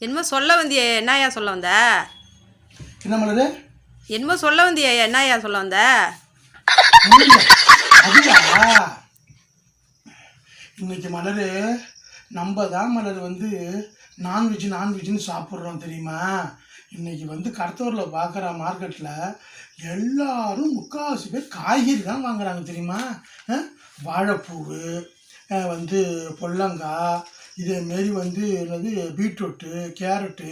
என்னமோ சொல்ல வந்தியே, என்னையா சொல்ல வந்த? என்ன மலரு? என்னமோ சொல்ல வந்தியே, என்னையா சொல்ல வந்த? இன்னைக்கு மலரு நம்ம தான் மலர் வந்து நான்வெஜ்னு சாப்பிட்றோம் தெரியுமா? இன்னைக்கு வந்து கடத்தூரில் பார்க்குற மார்க்கெட்டில் எல்லாரும் முக்கால்வாசி பேர் காய்கறி தான் வாங்குறாங்க தெரியுமா? வாழைப்பூவு வந்து பொல்லங்காய், இதேமாரி வந்து என்னது பீட்ரூட்டு, கேரட்டு,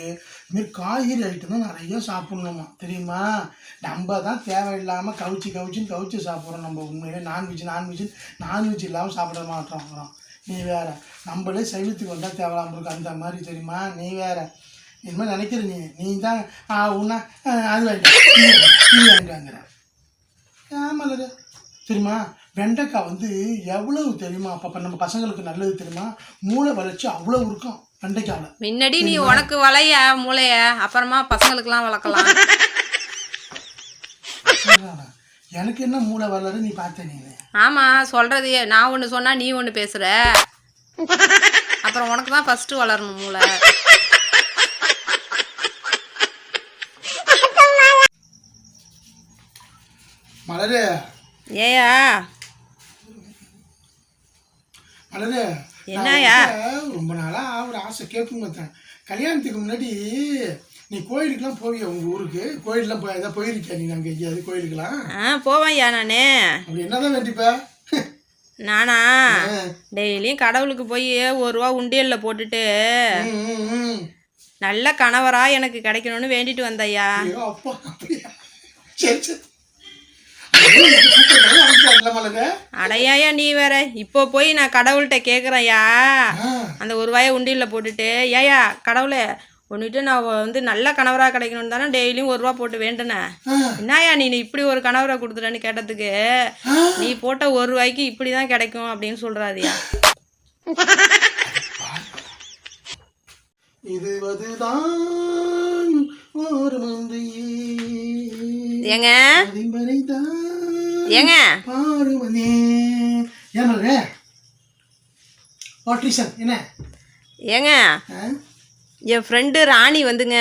இதுமாரி காய்கறி ஐட்டம் தான் நிறைய சாப்பிட்ணுமா தெரியுமா? நம்ம தான் தேவையில்லாமல் கவிச்சு சாப்பிட்றோம். நம்ம உண்மையிலே நான்வெஜ் இல்லாமல் சாப்பிட மாட்டோம். நீ வேற நம்மளே சைவத்துக்கு வந்தால் தேவையில்லாமல் இருக்கு அந்த மாதிரி தெரியுமா? நீ வேற இனிமேல் நினைக்கிற நீ தான் உன்னா அது வாங்கிட்டாங்கிற ஆமாம் தெரியுமா? வெண்டைக்காய் வந்து எவ்வளவு தெரியுமா? அப்போ நம்ம பசங்களுக்கு நல்லது தெரியுமா? மூளை வளர்ச்சி அவ்வளோ இருக்கும் வெண்டைக்காவில். முன்னாடி நீ உனக்கு வளைய மூளைய, அப்புறமா பசங்களுக்குலாம் வளர்க்கலாம். எனக்கு என்ன மூளை வளரு நீ பார்த்த நீ? ஆமாம், சொல்கிறது நான் ஒன்று சொன்னால் நீ ஒன்று பேசுகிற. அப்புறம் உனக்கு தான் ஃபஸ்ட்டு வளரணும் மூளை. மலரு ஏயா மலரு, என்னயா? ரொம்ப நாளாக ஒரு ஆசை கேட்கும் பார்த்தேன். கல்யாணத்துக்கு முன்னாடி நீ கோயிலுக்குலாம் போவியா? உங்கள் ஊருக்கு கோயிலெலாம் ஏதாவது போயிருக்கியா நீ? அங்கே எங்கேயாவது கோயிலுக்குலாம்? போவேன்யா நானே. அப்படி என்னதான் வேண்டிப்பா? நானா டெய்லியும் கடவுளுக்கு போய் ₹1 உண்டியலில் போட்டுட்டு நல்ல கணவரா எனக்கு கிடைக்கணும்னு வேண்டிட்டு வந்தையா. அப்பா சரி சரி. அடையாயா நீ வேற. இப்போ போய் நான் கடவுள்கிட்ட கேட்குறேன்யா, அந்த ₹1 உண்டியலில் போட்டுட்டு, ஏயா கடவுளே ஒன்றுட்டு நான் வந்து நல்ல கணவராக கிடைக்கணும்னு தானே டெய்லியும் ₹1 போட்டு வேண்டுனேன். என்னயா நீ இப்படி ஒரு கணவரை கொடுத்துட்டேன்னு கேட்டதுக்கு, நீ போட்ட ₹1 இப்படி தான் கிடைக்கும் அப்படின்னு சொல்கிறாதியா. ஏங்க ஏங்க ஏங்க என் ஃப்ரெண்டு ராணி வந்துங்க,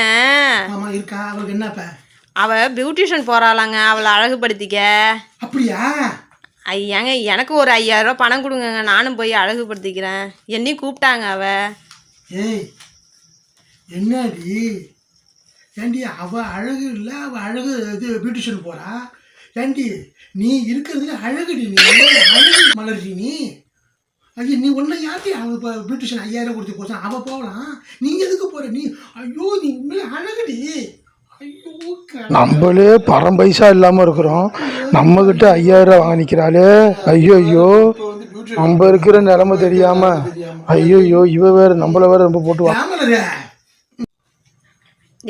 அவ பியூட்டிஷியன் போறாளாங்க, அவளை அழகுபடுத்திக்க. அப்படியா? ஐயாங்க எனக்கு ஒரு ₹5000 பணம் கொடுங்க, நானும் போய் அழகுபடுத்திக்கிறேன். என்னையும் கூப்பிட்டாங்க அவ. ஏய் என்னடி ஏண்டி, அவ அழகு இல்லை, அவ அழகு இது பியூட்டிஷியன் போறா. ஏண்டி நீ இருக்கிறதுல அழகுடி, நீ அழகு மலர்டி நீ. ஐயோ நீ ஒன்றை யார்டி அவ இப்போ பியூட்டிஷியன் 5000 கொடுத்து போச்சா? அவள் போகலாம், நீ எதுக்கு போற நீ? ஐயோ நீ உண்மையிலே அழகுடி. ஐயோ நம்மளே பரம் பைசா இல்லாமல் இருக்கிறோம், நம்மகிட்ட 5000 வாங்க நிற்கிறாளே. ஐயோ நம்ம இருக்கிற நிலைமை தெரியாம, ஐயோ இவ வேற நம்மள வேற ரொம்ப போட்டு வாங்க.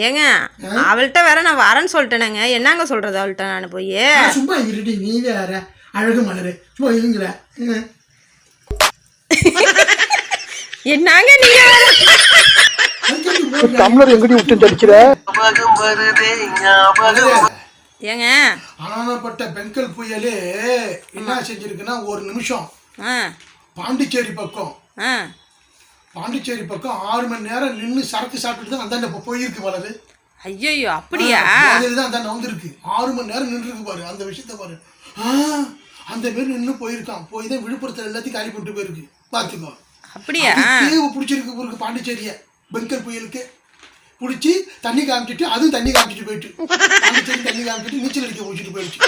ஏங்க அவள்கிட்ட வேற நான் வரேன்னு சொல்லிட்டேனேங்க, என்னங்க சொல்றது அவள்கிட்ட நான் போய்? சும்மா இருடி நீ வேற அழகு மலரு, சும்மா இருங்கிற. என்னங்க நீங்க டம்ளர் எங்கடி விட்டு அடிக்கிற? ஏங்க ஆனப்பட்ட பெண்கள் புயலே என்ன செஞ்சிருக்குன்னா, ஒரு நிமிஷம் பாண்டிச்சேரி பக்கம் 6 மணி நேரம் நின்று சரக்கு சாப்பிட்டு தான் அந்த போயிருக்கு மலரு. ஐயோ அப்படியா? அதுதான் அந்த வந்திருக்கு. 6 மணி நேரம் நின்று இருக்கு பாரு, அந்த விஷயத்த பாரு. அந்த மாரி நின்று போயிருக்கான். போய் தான் விழுப்புரத்தில் எல்லாத்தையும் காலி பண்ணிட்டு போயிருக்கு. பார்த்துக்கோ. அப்படியா? பிடிச்சிருக்கு ஊருக்கு பாண்டிச்சேரியை பெங்கல் புயலுக்கு பிடிச்சி தண்ணி காமிச்சிட்டு, அதுவும் தண்ணி காமிச்சிட்டு போயிட்டு, பாண்டிச்சேரி தண்ணி காமிச்சிட்டு நீச்சல் அடிக்க பிடிச்சிட்டு போயிடுச்சு.